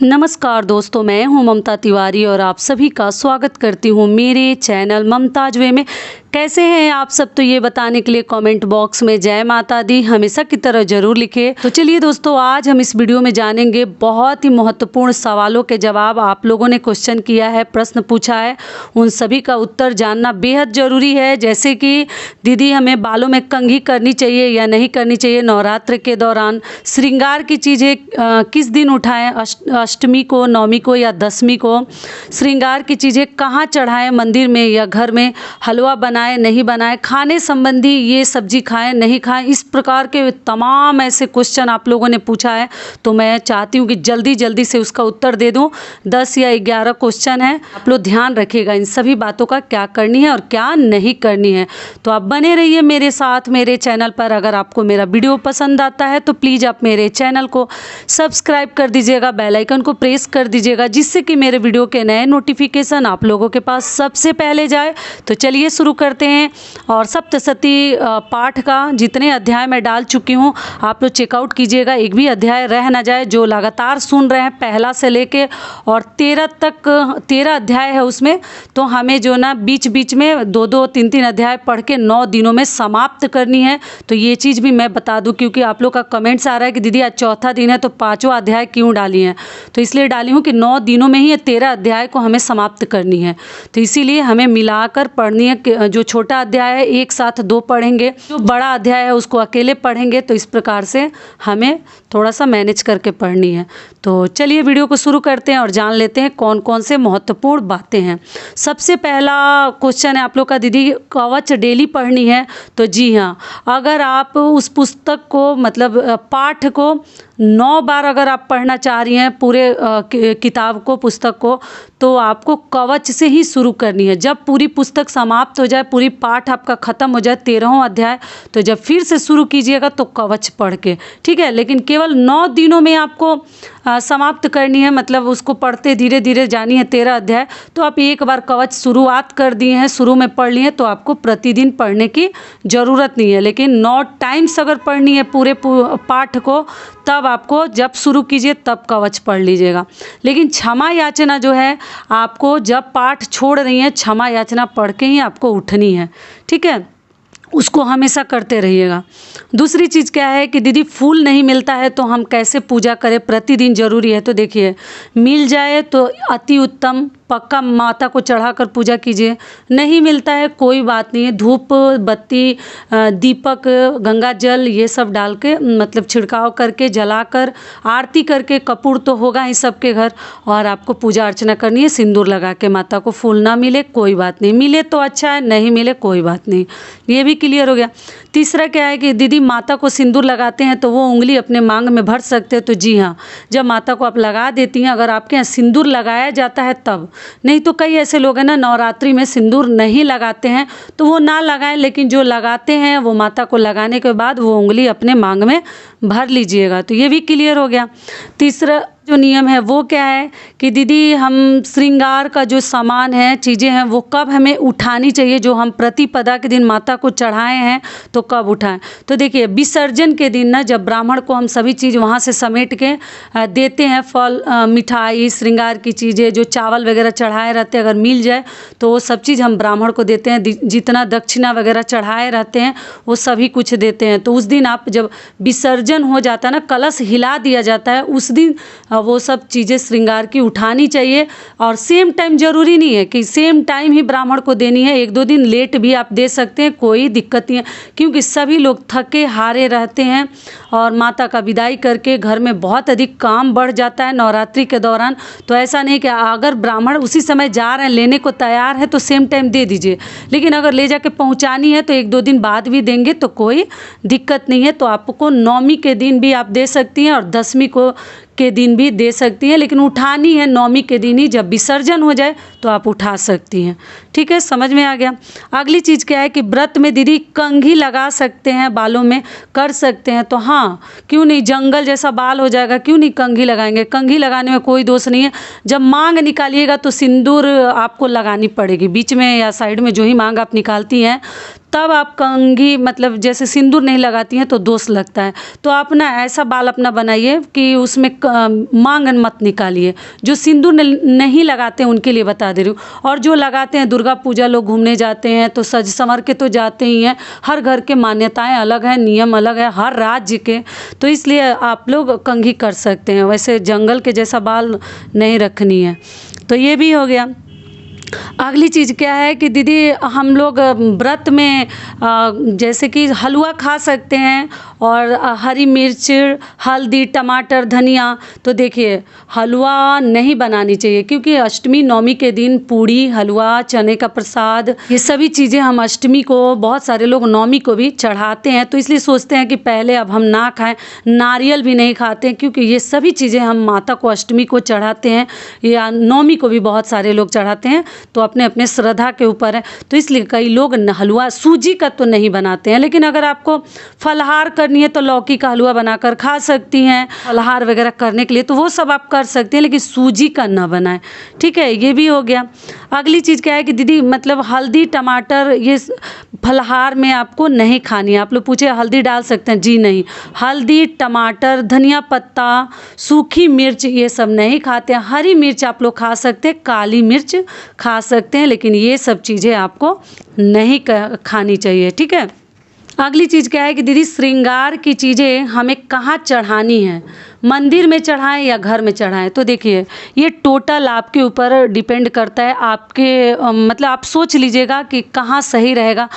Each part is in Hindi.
नमस्कार दोस्तों, मैं हूं ममता तिवारी और आप सभी का स्वागत करती हूं मेरे चैनल ममताज वे में। कैसे हैं आप सब, तो ये बताने के लिए कमेंट बॉक्स में जय माता दी हमेशा की तरह जरूर लिखे। तो चलिए दोस्तों, आज हम इस वीडियो में जानेंगे बहुत ही महत्वपूर्ण सवालों के जवाब। आप लोगों ने क्वेश्चन किया है, प्रश्न पूछा है, उन सभी का उत्तर जानना बेहद ज़रूरी है। जैसे कि दीदी हमें बालों में कंघी करनी चाहिए या नहीं करनी चाहिए, नवरात्र के दौरान श्रृंगार की चीज़ें किस दिन उठाएं, अष्टमी को, नवमी को या दशमी को, श्रृंगार की चीज़ें कहाँ चढ़ाएं, मंदिर में या घर में, हलवा बनाएं नहीं बनाएं, खाने संबंधी ये सब्जी खाएं नहीं खाएं, इस प्रकार के तमाम ऐसे क्वेश्चन आप लोगों ने पूछा है। तो मैं चाहती हूँ कि जल्दी जल्दी से उसका उत्तर दे दूँ। 10 या 11 क्वेश्चन है, आप लोग ध्यान रखिएगा इन सभी बातों का, क्या करनी है और क्या नहीं करनी है। तो आप बने रहिए मेरे साथ मेरे चैनल पर। अगर आपको मेरा वीडियो पसंद आता है तो प्लीज़ आप मेरे चैनल को सब्सक्राइब कर दीजिएगा, बेल आइकन को प्रेस कर दीजिएगा, जिससे कि मेरे वीडियो के नए नोटिफिकेशन आप लोगों के पास सबसे पहले जाए। तो चलिए शुरू करते हैं। और सप्तशती पाठ का जितने अध्याय मैं डाल चुकी हूँ आप लोग चेकआउट कीजिएगा, एक भी अध्याय रह ना जाए। जो लगातार सुन रहे हैं पहला से लेके और 13 तक, 13 अध्याय है उसमें, तो हमें जो ना बीच बीच में 2-2, 3-3 अध्याय पढ़ के 9 दिनों में समाप्त करनी है। तो ये चीज़ भी मैं बता दूं, क्योंकि आप लोग का कमेंट्स आ रहा है कि दीदी आज चौथा दिन है तो 5वां अध्याय क्यों डाली हैं। तो इसलिए डाली हूँ कि 9 दिनों में ही ये 13 अध्याय को हमें समाप्त करनी है। तो इसीलिए हमें मिलाकर पढ़नी है। जो छोटा अध्याय है एक साथ 2 पढ़ेंगे, जो बड़ा अध्याय है उसको अकेले पढ़ेंगे। तो इस प्रकार से हमें थोड़ा सा मैनेज करके पढ़नी है। तो चलिए वीडियो को शुरू करते हैं और जान लेते हैं कौन कौन से महत्वपूर्ण बातें हैं। सबसे पहला क्वेश्चन है आप लोग का, दीदी कवच डेली पढ़नी है? तो जी हाँ, अगर आप उस पुस्तक को मतलब पाठ को 9 बार अगर आप पढ़ना चाह रही हैं पूरे किताब को, पुस्तक को, तो आपको कवच से ही शुरू करनी है। जब पूरी पुस्तक समाप्त हो जाए, पूरी पाठ आपका ख़त्म हो जाए 13वां अध्याय, तो जब फिर से शुरू कीजिएगा तो कवच पढ़ के, ठीक है। लेकिन केवल 9 दिनों में आपको समाप्त करनी है, मतलब उसको पढ़ते धीरे धीरे जानी है 13 अध्याय। तो आप एक बार कवच शुरुआत कर दिए हैं, शुरू में पढ़ लिए, तो आपको प्रतिदिन पढ़ने की ज़रूरत नहीं है। लेकिन 9 टाइम्स अगर पढ़नी है पूरे पाठ को, तब आपको जब शुरू कीजिए तब कवच पढ़ लीजिएगा। लेकिन क्षमा याचना जो है, आपको जब पाठ छोड़ रही हैं क्षमा याचना पढ़ के ही आपको उठनी है, ठीक है। उसको हमेशा करते रहिएगा। दूसरी चीज़ क्या है कि दीदी फूल नहीं मिलता है तो हम कैसे पूजा करें, प्रतिदिन ज़रूरी है? तो देखिए, मिल जाए तो अति उत्तम, पक्का माता को चढ़ाकर पूजा कीजिए। नहीं मिलता है कोई बात नहीं है, धूप बत्ती, दीपक, गंगा जल ये सब डाल के, मतलब छिड़काव करके, जलाकर, आरती करके, कपूर तो होगा ही सबके घर, और आपको पूजा अर्चना करनी है सिंदूर लगा के। माता को फूल ना मिले कोई बात नहीं, मिले तो अच्छा है, नहीं मिले कोई बात नहीं। ये भी क्लियर हो गया। तीसरा क्या है कि दीदी माता को सिंदूर लगाते हैं तो वो उंगली अपने मांग में भर सकते हैं? तो जी हाँ, जब माता को आप लगा देती हैं, अगर आपके यहाँ सिंदूर लगाया जाता है तब। नहीं तो कई ऐसे लोग हैं ना, नवरात्रि में सिंदूर नहीं लगाते हैं, तो वो ना लगाएं, लेकिन जो लगाते हैं वो माता को लगाने के बाद वो उंगली अपने मांग में भर लीजिएगा। तो ये भी क्लियर हो गया। तीसरा जो नियम है वो क्या है कि दीदी हम श्रृंगार का जो सामान है, चीज़ें हैं, वो कब हमें उठानी चाहिए? जो हम प्रतिपदा के दिन माता को चढ़ाए हैं तो कब उठाएं? तो देखिए, विसर्जन के दिन ना, जब ब्राह्मण को हम सभी चीज़ वहाँ से समेट के देते हैं, फल, मिठाई, श्रृंगार की चीज़ें, जो चावल वगैरह चढ़ाए रहते हैं, अगर मिल जाए तो वो सब चीज़ हम ब्राह्मण को देते हैं। जितना दक्षिणा वगैरह चढ़ाए रहते हैं वो सभी कुछ देते हैं। तो उस दिन आप जब विसर्जन हो जाता है ना, कलश हिला दिया जाता है, उस दिन वो सब चीज़ें श्रृंगार की उठानी चाहिए। और सेम टाइम ज़रूरी नहीं है कि सेम टाइम ही ब्राह्मण को देनी है, 1-2 दिन लेट भी आप दे सकते हैं, कोई दिक्कत नहीं है। क्योंकि सभी लोग थके हारे रहते हैं और माता का विदाई करके घर में बहुत अधिक काम बढ़ जाता है नवरात्रि के दौरान। तो ऐसा नहीं कि अगर ब्राह्मण उसी समय जा रहे हैं, लेने को तैयार है, तो सेम टाइम दे दीजिए। लेकिन अगर ले जाके पहुंचानी है तो 1-2 दिन बाद भी देंगे तो कोई दिक्कत नहीं है। तो आपको नवमी के दिन भी आप दे सकती हैं और दशमी के दिन भी दे सकती हैं, लेकिन उठानी है नवमी के दिन ही। जब विसर्जन हो जाए तो आप उठा सकती हैं, ठीक है। समझ में आ गया। अगली चीज़ क्या है कि व्रत में दीदी कंघी लगा सकते हैं, बालों में कर सकते हैं? तो हाँ, क्यों नहीं, जंगल जैसा बाल हो जाएगा, क्यों नहीं कंघी लगाएंगे? कंघी लगाने में कोई दोष नहीं है। जब मांग निकालिएगा तो सिंदूर आपको लगानी पड़ेगी, बीच में या साइड में जो ही मांग आप निकालती हैं तब आप कंघी मतलब जैसे सिंदूर नहीं लगाती हैं तो दोष लगता है। तो आप ना ऐसा बाल अपना बनाइए कि उसमें मांग मत निकालिए। जो सिंदूर नहीं लगाते हैं उनके लिए बता दे रही हूँ, और जो लगाते हैं, दुर्गा पूजा लोग घूमने जाते हैं तो सज संवर के तो जाते ही हैं। हर घर के मान्यताएं अलग है, नियम अलग है हर राज्य के, तो इसलिए आप लोग कंघी कर सकते हैं। वैसे जंगल के जैसा बाल नहीं रखनी है। तो ये भी हो गया। अगली चीज़ क्या है कि दीदी हम लोग व्रत में जैसे कि हलवा खा सकते हैं, और हरी मिर्च, हल्दी, टमाटर, धनिया। तो देखिए हलवा नहीं बनानी चाहिए, क्योंकि अष्टमी नवमी के दिन पूड़ी, हलवा, चने का प्रसाद, ये सभी चीज़ें हम अष्टमी को, बहुत सारे लोग नवमी को भी चढ़ाते हैं। तो इसलिए सोचते हैं कि पहले अब हम ना खाएं। नारियल भी नहीं खाते हैं, क्योंकि ये सभी चीज़ें हम माता को अष्टमी को चढ़ाते हैं, या नवमी को भी बहुत सारे लोग चढ़ाते हैं। तो अपने अपने श्रद्धा के ऊपर है। तो इसलिए कई लोग हलवा सूजी का तो नहीं बनाते हैं, लेकिन अगर आपको फलाहार करनी है तो लौकी का हलवा बनाकर खा सकती हैं, फलाहार वगैरह करने के लिए तो वो सब आप कर सकते हैं, लेकिन सूजी का ना बनाएं। ठीक है, ये भी हो गया। अगली चीज़ क्या है कि दीदी मतलब हल्दी, टमाटर, ये फलाहार में आपको नहीं खानी है। आप लोग पूछे हल्दी डाल सकते हैं, जी नहीं। हल्दी, टमाटर, धनिया पत्ता, सूखी मिर्च, ये सब नहीं खाते हैं। हरी मिर्च आप लोग खा सकते हैं, काली मिर्च खा सकते हैं, लेकिन ये सब चीज़ें आपको नहीं खानी चाहिए। ठीक है। अगली चीज़ क्या है कि दीदी श्रृंगार की चीज़ें हमें कहाँ चढ़ानी है, मंदिर में चढ़ाएं या घर में चढ़ाएं। तो देखिए ये टोटल आपके ऊपर डिपेंड करता है। आपके मतलब आप सोच लीजिएगा कि कहाँ सही रहेगा।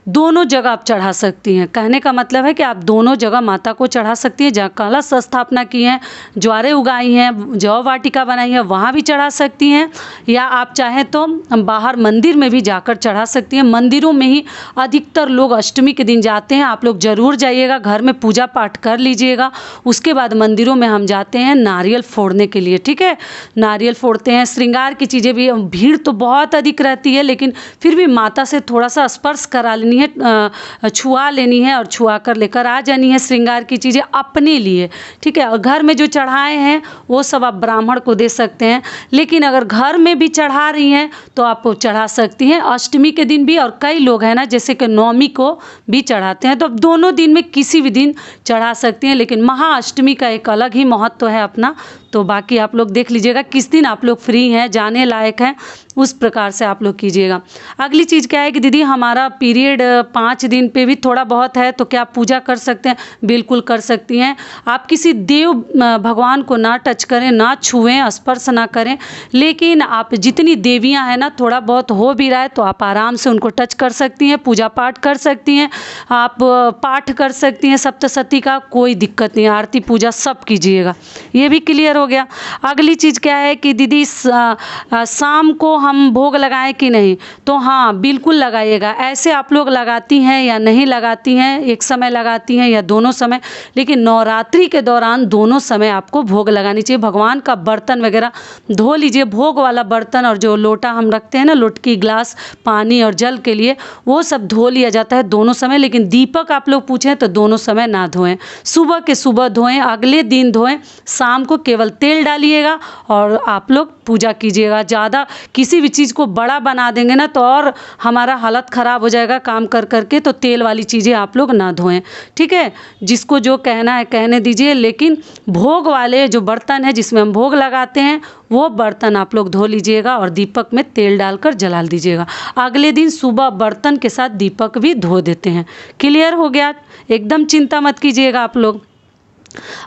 दोनों जगह आप चढ़ा सकती हैं। कहने का मतलब है कि आप दोनों जगह माता को चढ़ा सकती हैं। जहाँ कलश स्थापना की हैं, ज्वारे उगाई हैं, जौ वाटिका बनाई है, वहाँ भी चढ़ा सकती हैं, या आप चाहें तो बाहर मंदिर में भी जाकर चढ़ा सकती हैं। मंदिरों में ही अधिकतर लोग अष्टमी के दिन जाते हैं। आप लोग ज़रूर जाइएगा, घर में पूजा पाठ कर लीजिएगा। उसके बाद मंदिरों में हम जाते हैं नारियल फोड़ने के लिए। ठीक है, नारियल फोड़ते हैं। श्रृंगार की चीज़ें भी, भीड़ तो बहुत अधिक रहती है, लेकिन फिर भी माता से थोड़ा सा स्पर्श करा लेनी है, छुआ लेनी है, और छुआ कर लेकर आ जानी है श्रृंगार की चीज़ें अपने लिए। ठीक है, और घर में जो चढ़ाए हैं वो सब आप ब्राह्मण को दे सकते हैं। लेकिन अगर घर में भी चढ़ा रही हैं तो आप चढ़ा सकती हैं अष्टमी के दिन भी, और कई लोग हैं ना जैसे कि नवमी को भी चढ़ाते हैं। तो अब दोनों दिन में किसी भी दिन चढ़ा सकती हैं, लेकिन महाअष्टमी का एक अलग ही महत्व है अपना। तो बाकी आप लोग देख लीजिएगा किस दिन आप लोग फ्री हैं, जाने लायक हैं, उस प्रकार से आप लोग कीजिएगा। अगली चीज़ क्या है कि दीदी हमारा पीरियड 5 दिन पे भी थोड़ा बहुत है, तो क्या आप पूजा कर सकते हैं? बिल्कुल कर सकती हैं। आप किसी देव भगवान को ना टच करें, ना छुएं, स्पर्श ना करें, लेकिन आप जितनी देवियां हैं ना, थोड़ा बहुत हो भी रहा है तो आप आराम से उनको टच कर सकती हैं, पूजा पाठ कर सकती हैं, आप पाठ कर सकती हैं सप्तशती का, कोई दिक्कत नहीं। आरती पूजा सब कीजिएगा। ये भी क्लियर हो गया। अगली चीज़ क्या है कि दीदी शाम को हम भोग लगाएं कि नहीं? तो हाँ बिल्कुल लगाइएगा। ऐसे आप लोग लगाती हैं या नहीं लगाती हैं, एक समय लगाती हैं या दोनों समय, लेकिन नवरात्रि के दौरान दोनों समय आपको भोग लगानी चाहिए। भगवान का बर्तन वगैरह धो लीजिए, भोग वाला बर्तन, और जो लोटा हम रखते हैं ना, लोटकी, ग्लास, पानी और जल के लिए, वो सब धो लिया जाता है दोनों समय। लेकिन दीपक आप लोग पूछें तो दोनों समय ना धोएं, सुबह के सुबह धोएं, अगले दिन धोएं, शाम को केवल तेल डालिएगा और आप लोग पूजा कीजिएगा। ज़्यादा किसी भी चीज़ को बड़ा बना देंगे ना तो और हमारा हालत ख़राब हो जाएगा काम कर करके। तो तेल वाली चीज़ें आप लोग ना धोएं। ठीक है, जिसको जो कहना है कहने दीजिए, लेकिन भोग वाले जो बर्तन है जिसमें हम भोग लगाते हैं वो बर्तन आप लोग धो लीजिएगा और दीपक में तेल डालकर जला दीजिएगा। अगले दिन सुबह बर्तन के साथ दीपक भी धो देते हैं। क्लियर हो गया? एकदम चिंता मत कीजिएगा आप लोग।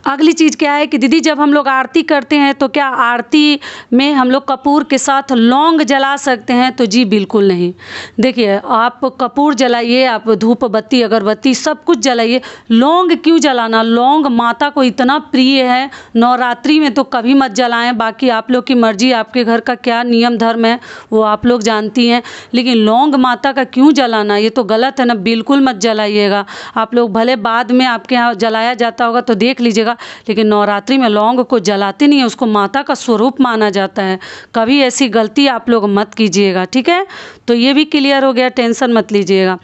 अगली चीज़ क्या है कि दीदी जब हम लोग आरती करते हैं तो क्या आरती में हम लोग कपूर के साथ लौंग जला सकते हैं? तो जी बिल्कुल नहीं। देखिए आप कपूर जलाइए, आप धूप बत्ती अगरबत्ती सब कुछ जलाइए, लौंग क्यों जलाना? लौंग माता को इतना प्रिय है, नवरात्रि में तो कभी मत जलाएं। बाकी आप लोग की मर्जी, आपके घर का क्या नियम धर्म है वो आप लोग जानती हैं, लेकिन लौंग माता का क्यों जलाना? ये तो गलत है ना, बिल्कुल मत जलाइएगा। आप लोग भले बाद में आपके यहाँ जलाया जाता होगा तो देख देख लीजिएगा। लेकिन नवरात्रि में लौंग को जलाते नहीं है, उसको माता का स्वरूप माना जाता है। कभी ऐसी गलती आप लोग मत कीजिएगा, ठीक है। तो ये भी क्लियर हो गया, टेंशन मत लीजिएगा।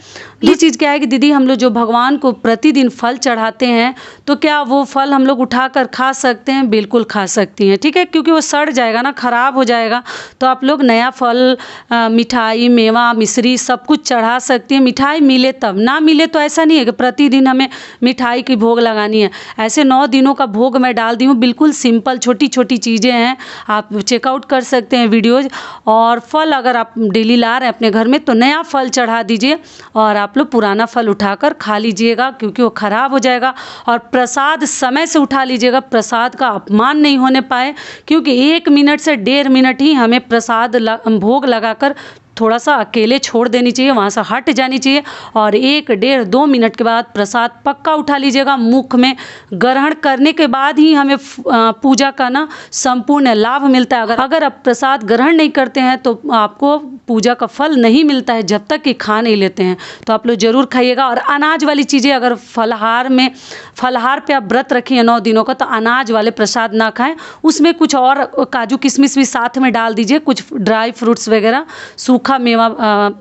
ये चीज़ क्या है कि दीदी हम लोग जो भगवान को प्रतिदिन फल चढ़ाते हैं, तो क्या वो फल हम लोग उठाकर खा सकते हैं? बिल्कुल खा सकती हैं, ठीक है, क्योंकि वो सड़ जाएगा ना, खराब हो जाएगा। तो आप लोग नया फल, मिठाई, मेवा, मिश्री सब कुछ चढ़ा सकती हैं। मिठाई मिले तब, ना मिले तो ऐसा नहीं है कि प्रतिदिन हमें मिठाई की भोग लगानी है। ऐसे 9 दिनों का भोग मैं डाल दी हूँ, बिल्कुल सिंपल छोटी छोटी चीज़ें हैं, आप चेकआउट कर सकते हैं वीडियोज़। और फल अगर आप डेली ला रहे हैं अपने घर में, तो नया फल चढ़ा दीजिए और आप लोग पुराना फल उठाकर खा लीजिएगा, क्योंकि वो खराब हो जाएगा। और प्रसाद समय से उठा लीजिएगा, प्रसाद का अपमान नहीं होने पाए, क्योंकि 1 मिनट से 1.5 मिनट ही हमें प्रसाद भोग लगाकर थोड़ा सा अकेले छोड़ देनी चाहिए, वहाँ से हट जानी चाहिए। और 1, 1.5, 2 मिनट के बाद प्रसाद पक्का उठा लीजिएगा। मुख में ग्रहण करने के बाद ही हमें पूजा का ना संपूर्ण लाभ मिलता है। अगर आप प्रसाद ग्रहण नहीं करते हैं तो आपको पूजा का फल नहीं मिलता है, जब तक कि खा नहीं लेते हैं। तो आप लोग ज़रूर खाइएगा। और अनाज वाली चीज़ें, अगर फलाहार पे आप व्रत रखिए 9 दिनों का, तो अनाज वाले प्रसाद ना खाएं। उसमें कुछ और काजू किशमिश भी साथ में डाल दीजिए, कुछ ड्राई फ्रूट्स वगैरह, सूखा मेवा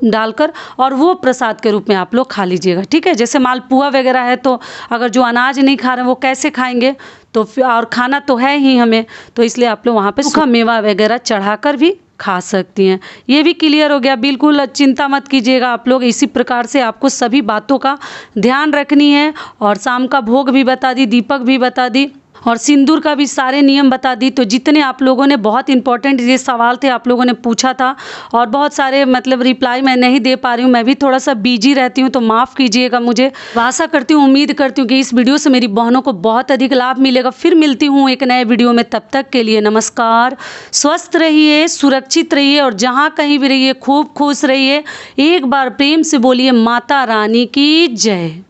डालकर, और वो प्रसाद के रूप में आप लोग खा लीजिएगा, ठीक है। जैसे मालपुआ वगैरह है, तो अगर जो अनाज नहीं खा रहे हैं वो कैसे खाएंगे? तो और खाना तो है ही हमें, तो इसलिए आप लोग वहाँ पे सूखा मेवा वगैरह चढ़ाकर भी खा सकती हैं। ये भी क्लियर हो गया। बिल्कुल चिंता मत कीजिएगा आप लोग। इसी प्रकार से आपको सभी बातों का ध्यान रखनी है। और शाम का भोग भी बता दी, दीपक भी बता दी, और सिंदूर का भी सारे नियम बता दी। तो जितने आप लोगों ने, बहुत इंपॉर्टेंट ये सवाल थे आप लोगों ने पूछा था, और बहुत सारे मतलब रिप्लाई मैं नहीं दे पा रही हूँ, मैं भी थोड़ा सा बिजी रहती हूँ, तो माफ़ कीजिएगा मुझे। आशा करती हूँ, उम्मीद करती हूँ कि इस वीडियो से मेरी बहनों को बहुत अधिक लाभ मिलेगा। फिर मिलती हूँ एक नए वीडियो में, तब तक के लिए नमस्कार। स्वस्थ रहिए, सुरक्षित रहिए, और जहाँ कहीं भी रहिए खूब खुश रहिए। एक बार प्रेम से बोलिए माता रानी की जय।